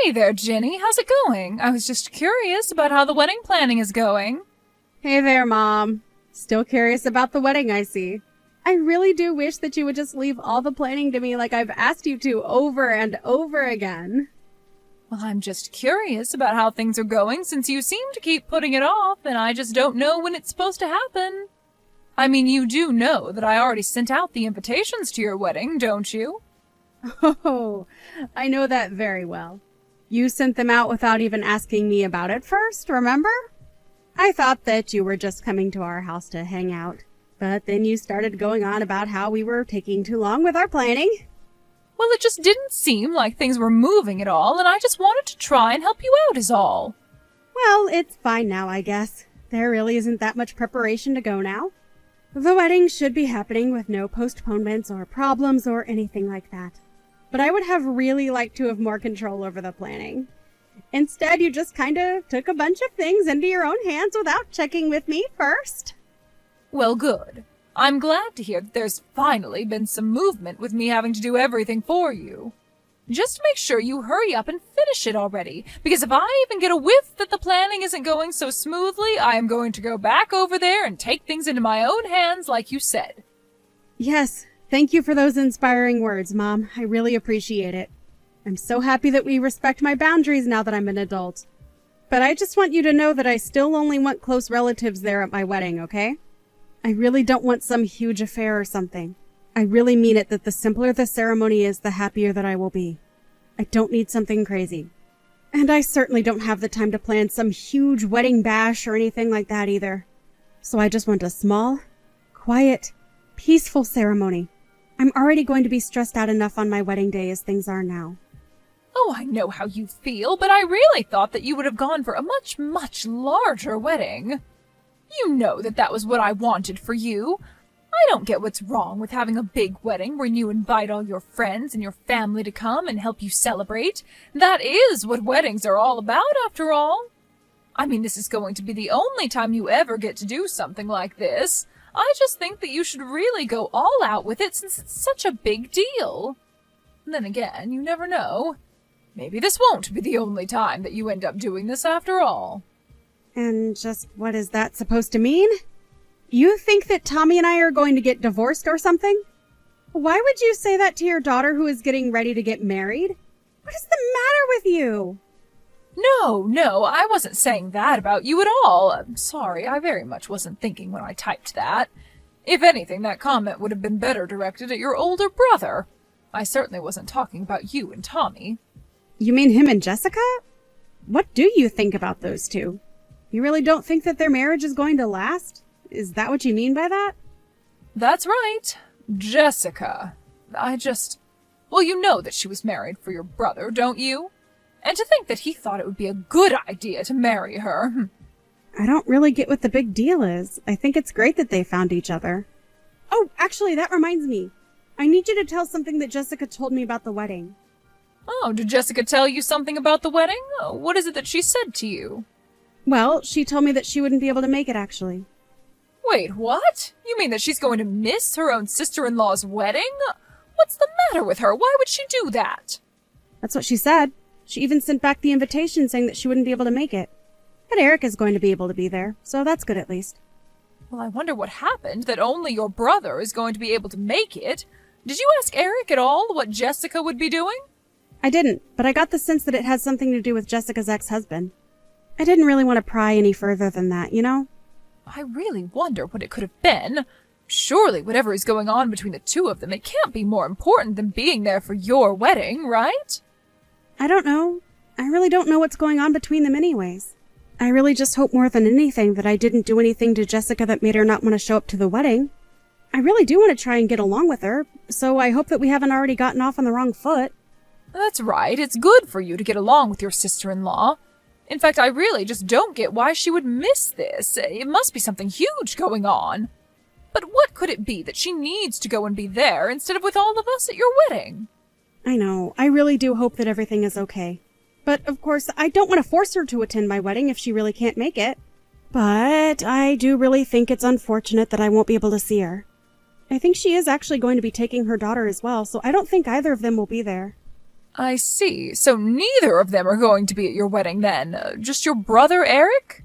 Hey there, Jenny. How's it going? I was just curious about how the wedding planning is going. Hey there, Mom. Still curious about the wedding, I see. I really do wish that you would just leave all the planning to me like I've asked you to over and over again. Well, I'm just curious about how things are going since you seem to keep putting it off and I just don't know when it's supposed to happen. I mean, you do know that I already sent out the invitations to your wedding, don't you? Oh, I know that very well. You sent them out without even asking me about it first, remember? I thought that you were just coming to our house to hang out, but then you started going on about how we were taking too long with our planning. Well, it just didn't seem like things were moving at all, and I just wanted to try and help you out is all. Well, it's fine now, I guess. There really isn't that much preparation to go now. The wedding should be happening with no postponements or problems or anything like that. But I would have really liked to have more control over the planning. Instead, you just kind of took a bunch of things into your own hands without checking with me first. Well, good. I'm glad to hear that there's finally been some movement with me having to do everything for you. Just make sure you hurry up and finish it already, because if I even get a whiff that the planning isn't going so smoothly, I am going to go back over there and take things into my own hands like you said. Yes, thank you for those inspiring words, Mom. I really appreciate it. I'm so happy that we respect my boundaries now that I'm an adult. But I just want you to know that I still only want close relatives there at my wedding, okay? I really don't want some huge affair or something. I really mean it that the simpler the ceremony is, the happier that I will be. I don't need something crazy. And I certainly don't have the time to plan some huge wedding bash or anything like that either. So I just want a small, quiet, peaceful ceremony. I'm already going to be stressed out enough on my wedding day as things are now. Oh, I know how you feel, but I really thought that you would have gone for a much, much larger wedding. You know that was what I wanted for you. I don't get what's wrong with having a big wedding where you invite all your friends and your family to come and help you celebrate. That is what weddings are all about, after all. I mean, this is going to be the only time you ever get to do something like this. I just think that you should really go all out with it since it's such a big deal. Then again, you never know. Maybe this won't be the only time that you end up doing this after all. And just what is that supposed to mean? You think that Tommy and I are going to get divorced or something? Why would you say that to your daughter who is getting ready to get married? What is the matter with you? No, I wasn't saying that about you at all. I'm sorry, I very much wasn't thinking when I typed that. If anything, that comment would have been better directed at your older brother. I certainly wasn't talking about you and Tommy. You mean him and Jessica? What do you think about those two? You really don't think that their marriage is going to last? Is that what you mean by that? That's right. Jessica. Well, you know that she was married for your brother, don't you? And to think that he thought it would be a good idea to marry her. I don't really get what the big deal is. I think it's great that they found each other. Oh, actually, that reminds me. I need you to tell something that Jessica told me about the wedding. Oh, did Jessica tell you something about the wedding? What is it that she said to you? Well, she told me that she wouldn't be able to make it, actually. Wait, what? You mean that she's going to miss her own sister-in-law's wedding? What's the matter with her? Why would she do that? That's what she said. She even sent back the invitation saying that she wouldn't be able to make it. But Eric is going to be able to be there, so that's good at least. Well, I wonder what happened that only your brother is going to be able to make it. Did you ask Eric at all what Jessica would be doing? I didn't, but I got the sense that it had something to do with Jessica's ex-husband. I didn't really want to pry any further than that, you know? I really wonder what it could have been. Surely whatever is going on between the two of them, it can't be more important than being there for your wedding, right? I don't know. I really don't know what's going on between them anyways. I really just hope more than anything that I didn't do anything to Jessica that made her not want to show up to the wedding. I really do want to try and get along with her, so I hope that we haven't already gotten off on the wrong foot. That's right. It's good for you to get along with your sister-in-law. In fact, I really just don't get why she would miss this. It must be something huge going on. But what could it be that she needs to go and be there instead of with all of us at your wedding? I know. I really do hope that everything is okay. But, of course, I don't want to force her to attend my wedding if she really can't make it. But I do really think it's unfortunate that I won't be able to see her. I think she is actually going to be taking her daughter as well, so I don't think either of them will be there. I see. So neither of them are going to be at your wedding then? Just your brother, Eric?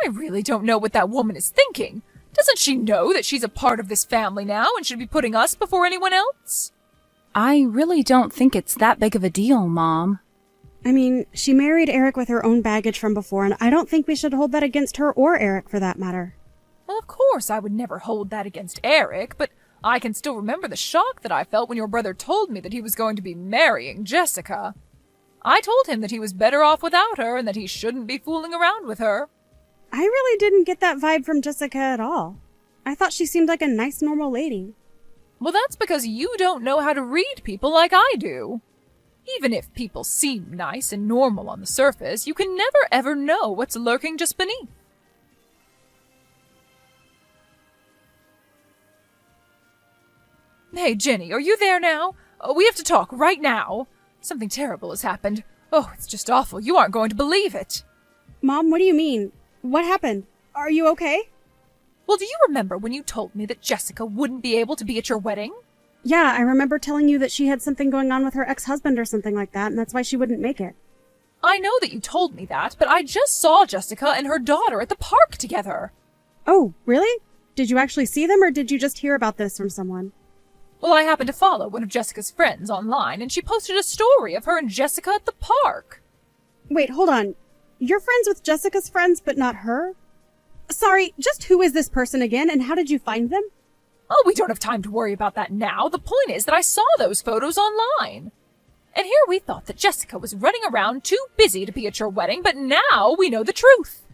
I really don't know what that woman is thinking. Doesn't she know that she's a part of this family now and should be putting us before anyone else? I really don't think it's that big of a deal, Mom. I mean, she married Eric with her own baggage from before, and I don't think we should hold that against her or Eric for that matter. Well, of course I would never hold that against Eric, but I can still remember the shock that I felt when your brother told me that he was going to be marrying Jessica. I told him that he was better off without her and that he shouldn't be fooling around with her. I really didn't get that vibe from Jessica at all. I thought she seemed like a nice, normal lady. Well, that's because you don't know how to read people like I do. Even if people seem nice and normal on the surface, you can never ever know what's lurking just beneath. Hey, Jenny, are you there now? We have to talk right now. Something terrible has happened. Oh, it's just awful. You aren't going to believe it. Mom, what do you mean? What happened? Are you okay? Well, do you remember when you told me that Jessica wouldn't be able to be at your wedding? Yeah, I remember telling you that she had something going on with her ex-husband or something like that, and that's why she wouldn't make it. I know that you told me that, but I just saw Jessica and her daughter at the park together. Oh, really? Did you actually see them, or did you just hear about this from someone? Well, I happened to follow one of Jessica's friends online, and she posted a story of her and Jessica at the park. Wait, hold on. You're friends with Jessica's friends, but not her? Sorry, just who is this person again, and how did you find them? Oh, we don't have time to worry about that now. The point is that I saw those photos online. And here we thought that Jessica was running around too busy to be at your wedding, but now we know the truth.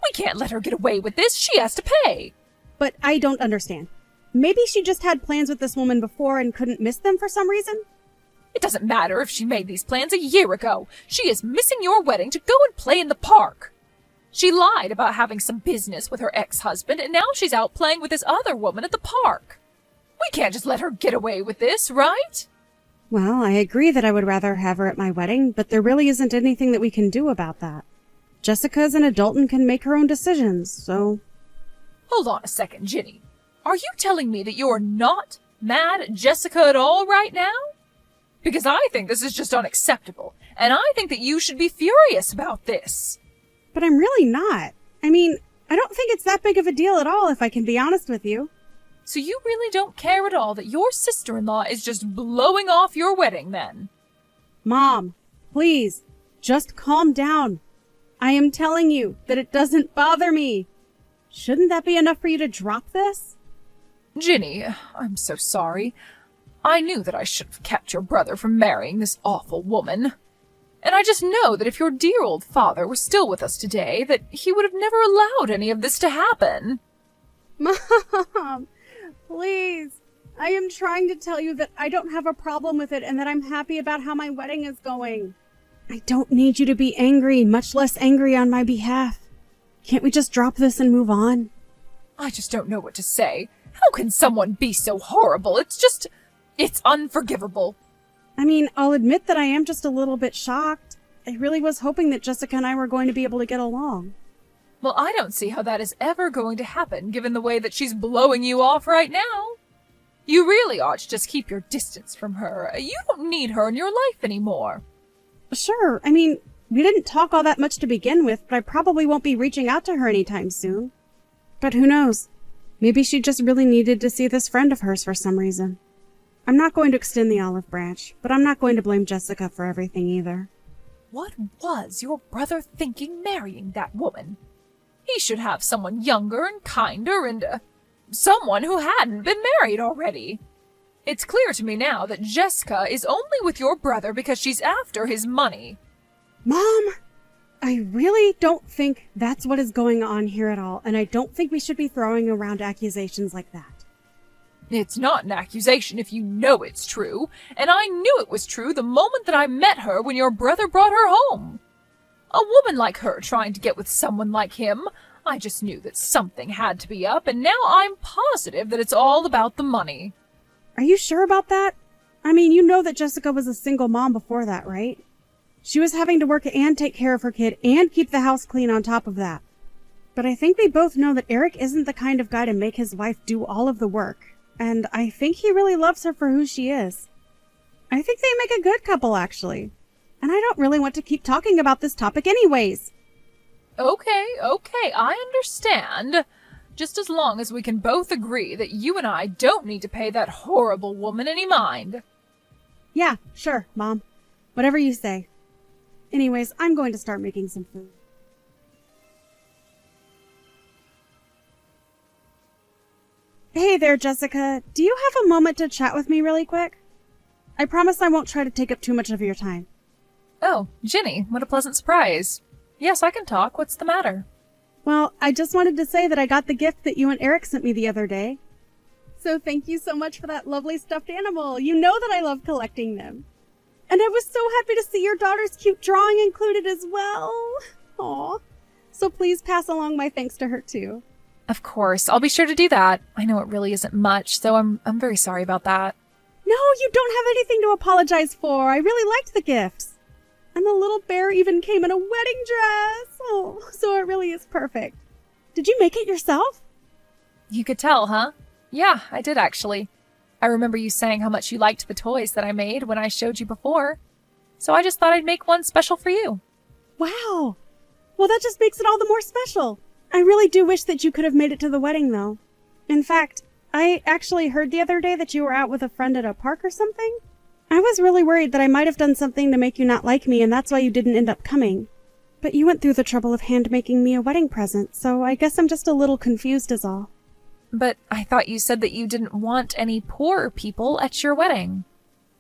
We can't let her get away with this. She has to pay. But I don't understand. Maybe she just had plans with this woman before and couldn't miss them for some reason? It doesn't matter if she made these plans a year ago. She is missing your wedding to go and play in the park. She lied about having some business with her ex-husband, and now she's out playing with this other woman at the park. We can't just let her get away with this, right? Well, I agree that I would rather have her at my wedding, but there really isn't anything that we can do about that. Jessica's an adult and can make her own decisions, so... Hold on a second, Ginny. Are you telling me that you're not mad at Jessica at all right now? Because I think this is just unacceptable, and I think that you should be furious about this. But I'm really not. I mean, I don't think it's that big of a deal at all, if I can be honest with you. So you really don't care at all that your sister-in-law is just blowing off your wedding, then? Mom, please, just calm down. I am telling you that it doesn't bother me. Shouldn't that be enough for you to drop this? Ginny, I'm so sorry. I knew that I should have kept your brother from marrying this awful woman. And I just know that if your dear old father were still with us today, that he would have never allowed any of this to happen. Mom, please. I am trying to tell you that I don't have a problem with it and that I'm happy about how my wedding is going. I don't need you to be angry, much less angry on my behalf. Can't we just drop this and move on? I just don't know what to say. How can someone be so horrible? It's unforgivable. I mean, I'll admit that I am just a little bit shocked. I really was hoping that Jessica and I were going to be able to get along. Well, I don't see how that is ever going to happen, given the way that she's blowing you off right now. You really ought to just keep your distance from her. You don't need her in your life anymore. Sure, I mean, we didn't talk all that much to begin with, but I probably won't be reaching out to her anytime soon. But who knows? Maybe she just really needed to see this friend of hers for some reason. I'm not going to extend the olive branch, but I'm not going to blame Jessica for everything either. What was your brother thinking marrying that woman? He should have someone younger and kinder and, someone who hadn't been married already. It's clear to me now that Jessica is only with your brother because she's after his money. Mom, I really don't think that's what is going on here at all, and I don't think we should be throwing around accusations like that. It's not an accusation if you know it's true, and I knew it was true the moment that I met her when your brother brought her home. A woman like her trying to get with someone like him, I just knew that something had to be up, and now I'm positive that it's all about the money. Are you sure about that? I mean, you know that Jessica was a single mom before that, right? She was having to work and take care of her kid and keep the house clean on top of that. But I think we both know that Eric isn't the kind of guy to make his wife do all of the work. And I think he really loves her for who she is. I think they make a good couple, actually. And I don't really want to keep talking about this topic anyways. Okay, I understand. Just as long as we can both agree that you and I don't need to pay that horrible woman any mind. Yeah, sure, Mom. Whatever you say. Anyways, I'm going to start making some food. Hey there, Jessica. Do you have a moment to chat with me really quick? I promise I won't try to take up too much of your time. Oh, Ginny, what a pleasant surprise. Yes, I can talk. What's the matter? Well, I just wanted to say that I got the gift that you and Eric sent me the other day. So thank you so much for that lovely stuffed animal. You know that I love collecting them. And I was so happy to see your daughter's cute drawing included as well. Aw. So please pass along my thanks to her too. Of course, I'll be sure to do that. I know it really isn't much, so I'm very sorry about that. No, you don't have anything to apologize for. I really liked the gifts. And the little bear even came in a wedding dress. Oh, so it really is perfect. Did you make it yourself? You could tell, huh? Yeah, I did actually. I remember you saying how much you liked the toys that I made when I showed you before. So I just thought I'd make one special for you. Wow. Well, that just makes it all the more special. I really do wish that you could have made it to the wedding, though. In fact, I actually heard the other day that you were out with a friend at a park or something. I was really worried that I might have done something to make you not like me, and that's why you didn't end up coming. But you went through the trouble of hand-making me a wedding present, so I guess I'm just a little confused is all. But I thought you said that you didn't want any poor people at your wedding.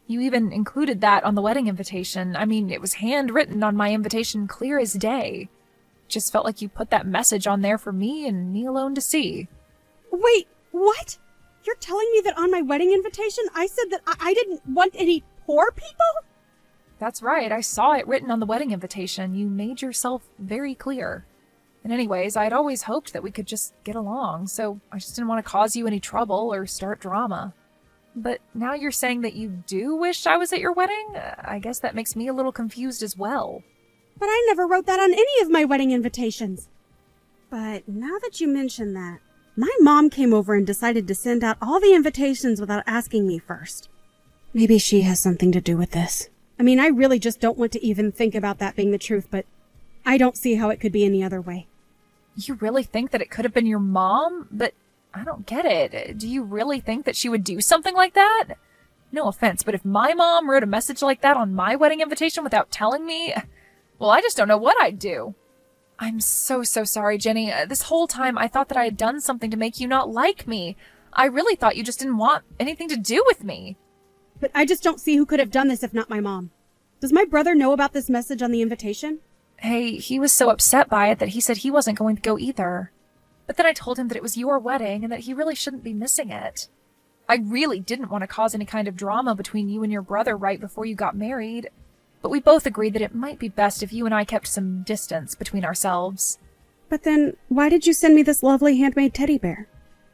You even included that on the wedding invitation. I mean, it was handwritten on my invitation clear as day. Just felt like you put that message on there for me and me alone to see. Wait, what? You're telling me that on my wedding invitation I said that I didn't want any poor people? That's right, I saw it written on the wedding invitation. You made yourself very clear. And anyways, I had always hoped that we could just get along, so I just didn't want to cause you any trouble or start drama. But now you're saying that you do wish I was at your wedding? I guess that makes me a little confused as well. But I never wrote that on any of my wedding invitations. But now that you mention that, my mom came over and decided to send out all the invitations without asking me first. Maybe she has something to do with this. I mean, I really just don't want to even think about that being the truth, but I don't see how it could be any other way. You really think that it could have been your mom? But I don't get it. Do you really think that she would do something like that? No offense, but if my mom wrote a message like that on my wedding invitation without telling me, well, I just don't know what I'd do. I'm so sorry, Jenny. This whole time I thought that I had done something to make you not like me. I really thought you just didn't want anything to do with me. But I just don't see who could have done this if not my mom. Does my brother know about this message on the invitation? Hey, he was so upset by it that he said he wasn't going to go either. But then I told him that it was your wedding and that he really shouldn't be missing it. I really didn't want to cause any kind of drama between you and your brother right before you got married. But we both agreed that it might be best if you and I kept some distance between ourselves. But then, why did you send me this lovely handmade teddy bear?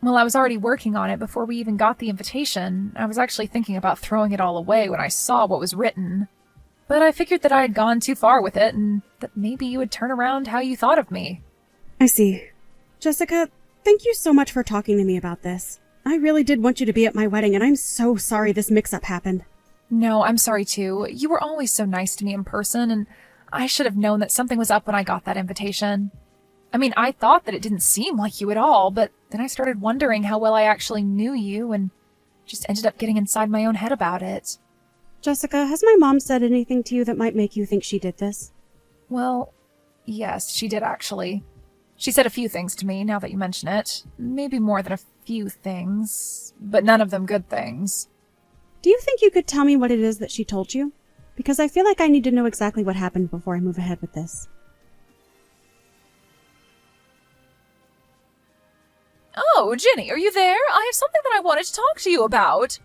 Well, I was already working on it before we even got the invitation. I was actually thinking about throwing it all away when I saw what was written. But I figured that I had gone too far with it and that maybe you would turn around how you thought of me. I see. Jessica, thank you so much for talking to me about this. I really did want you to be at my wedding, and I'm so sorry this mix-up happened. No, I'm sorry too. You were always so nice to me in person, and I should have known that something was up when I got that invitation. I mean, I thought that it didn't seem like you at all, but then I started wondering how well I actually knew you and just ended up getting inside my own head about it. Jessica, has my mom said anything to you that might make you think she did this? Well, yes, she did actually. She said a few things to me, now that you mention it. Maybe more than a few things, but none of them good things. Do you think you could tell me what it is that she told you? Because I feel like I need to know exactly what happened before I move ahead with this. Oh, Ginny, are you there? I have something that I wanted to talk to you about.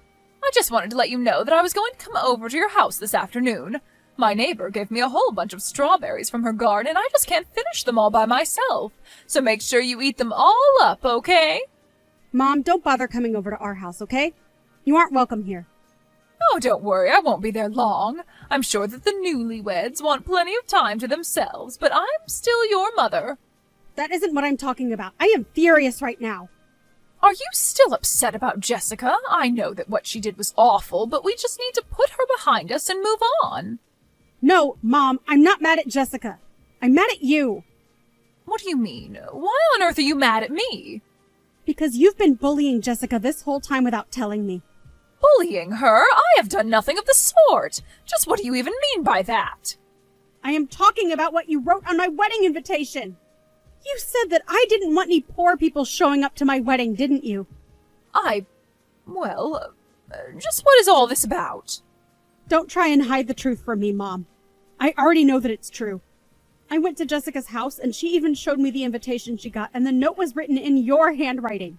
I just wanted to let you know that I was going to come over to your house this afternoon. My neighbor gave me a whole bunch of strawberries from her garden, and I just can't finish them all by myself. So make sure you eat them all up, okay? Mom, don't bother coming over to our house, okay? You aren't welcome here. Oh, don't worry, I won't be there long. I'm sure that the newlyweds want plenty of time to themselves, but I'm still your mother. That isn't what I'm talking about. I am furious right now. Are you still upset about Jessica? I know that what she did was awful, but we just need to put her behind us and move on. No, Mom, I'm not mad at Jessica. I'm mad at you. What do you mean? Why on earth are you mad at me? Because you've been bullying Jessica this whole time without telling me. Bullying her? I have done nothing of the sort. Just what do you even mean by that? I am talking about what you wrote on my wedding invitation. You said that I didn't want any poor people showing up to my wedding, didn't you? Well, just what is all this about? Don't try and hide the truth from me, Mom. I already know that it's true. I went to Jessica's house and she even showed me the invitation she got, and the note was written in your handwriting.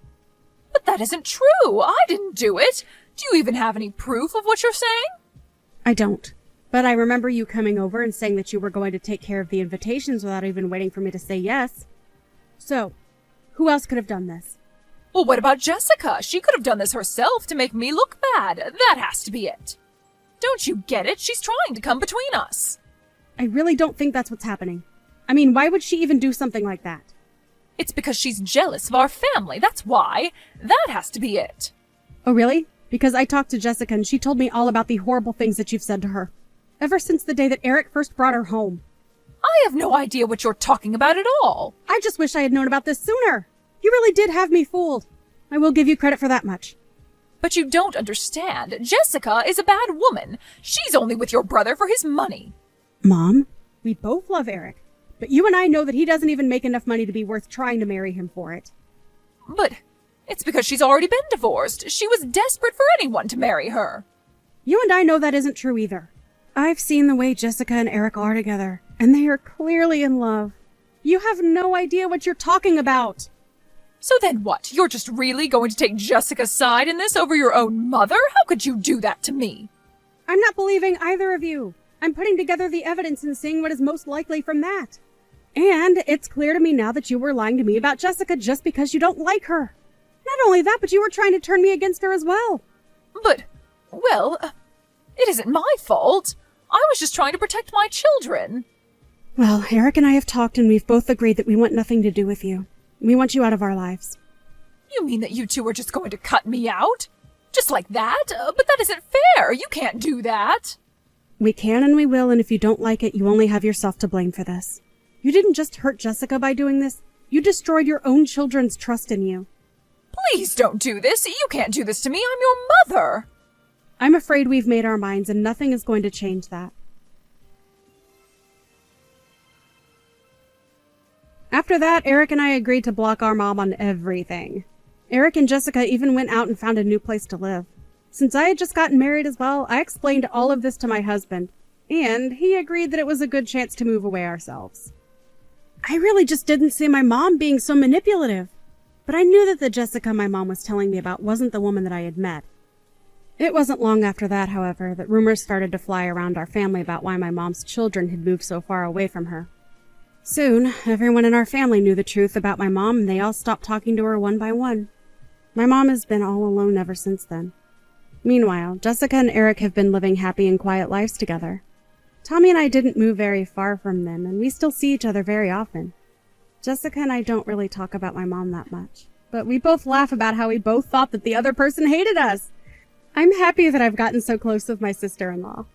But that isn't true. I didn't do it. Do you even have any proof of what you're saying? I don't. But I remember you coming over and saying that you were going to take care of the invitations without even waiting for me to say yes. So, who else could have done this? Well, what about Jessica? She could have done this herself to make me look bad. That has to be it. Don't you get it? She's trying to come between us. I really don't think that's what's happening. I mean, why would she even do something like that? It's because she's jealous of our family. That's why. That has to be it. Oh, really? Because I talked to Jessica and she told me all about the horrible things that you've said to her. Ever since the day that Eric first brought her home. I have no idea what you're talking about at all. I just wish I had known about this sooner. You really did have me fooled. I will give you credit for that much. But you don't understand. Jessica is a bad woman. She's only with your brother for his money. Mom, we both love Eric, but you and I know that he doesn't even make enough money to be worth trying to marry him for it. But it's because she's already been divorced. She was desperate for anyone to marry her. You and I know that isn't true either. I've seen the way Jessica and Eric are together, and they are clearly in love. You have no idea what you're talking about. So then what? You're just really going to take Jessica's side in this over your own mother? How could you do that to me? I'm not believing either of you. I'm putting together the evidence and seeing what is most likely from that. And it's clear to me now that you were lying to me about Jessica just because you don't like her. Not only that, but you were trying to turn me against her as well. But, well, it isn't my fault. I was just trying to protect my children. Well, Eric and I have talked and we've both agreed that we want nothing to do with you. We want you out of our lives. You mean that you two are just going to cut me out? Just like that? But that isn't fair. You can't do that. We can and we will, and if you don't like it, you only have yourself to blame for this. You didn't just hurt Jessica by doing this. You destroyed your own children's trust in you. Please don't do this. You can't do this to me. I'm your mother. I'm afraid we've made our minds and nothing is going to change that. After that, Eric and I agreed to block our mom on everything. Eric and Jessica even went out and found a new place to live. Since I had just gotten married as well, I explained all of this to my husband, and he agreed that it was a good chance to move away ourselves. I really just didn't see my mom being so manipulative, but I knew that the Jessica my mom was telling me about wasn't the woman that I had met. It wasn't long after that, however, that rumors started to fly around our family about why my mom's children had moved so far away from her. Soon, everyone in our family knew the truth about my mom, and they all stopped talking to her one by one. My mom has been all alone ever since then. Meanwhile, Jessica and Eric have been living happy and quiet lives together. Tommy and I didn't move very far from them, and we still see each other very often. Jessica and I don't really talk about my mom that much, but we both laugh about how we both thought that the other person hated us. I'm happy that I've gotten so close with my sister-in-law.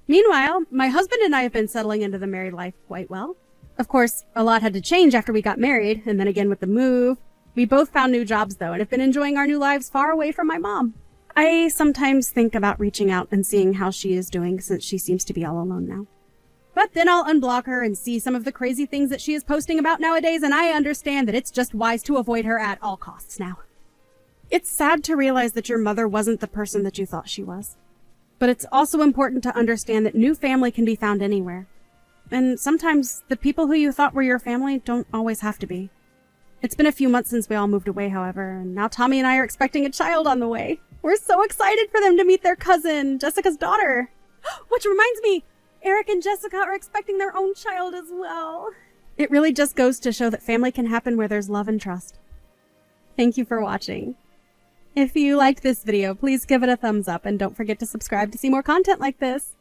Meanwhile, my husband and I have been settling into the married life quite well. Of course, a lot had to change after we got married, and then again with the move. We both found new jobs, though, and have been enjoying our new lives far away from my mom. I sometimes think about reaching out and seeing how she is doing, since she seems to be all alone now. But then I'll unblock her and see some of the crazy things that she is posting about nowadays, and I understand that it's just wise to avoid her at all costs now. It's sad to realize that your mother wasn't the person that you thought she was. But it's also important to understand that new family can be found anywhere. And sometimes the people who you thought were your family don't always have to be. It's been a few months since we all moved away, however, and now Tommy and I are expecting a child on the way. We're so excited for them to meet their cousin, Jessica's daughter. Which reminds me, Eric and Jessica are expecting their own child as well. It really just goes to show that family can happen where there's love and trust. Thank you for watching. If you liked this video, please give it a thumbs up and don't forget to subscribe to see more content like this.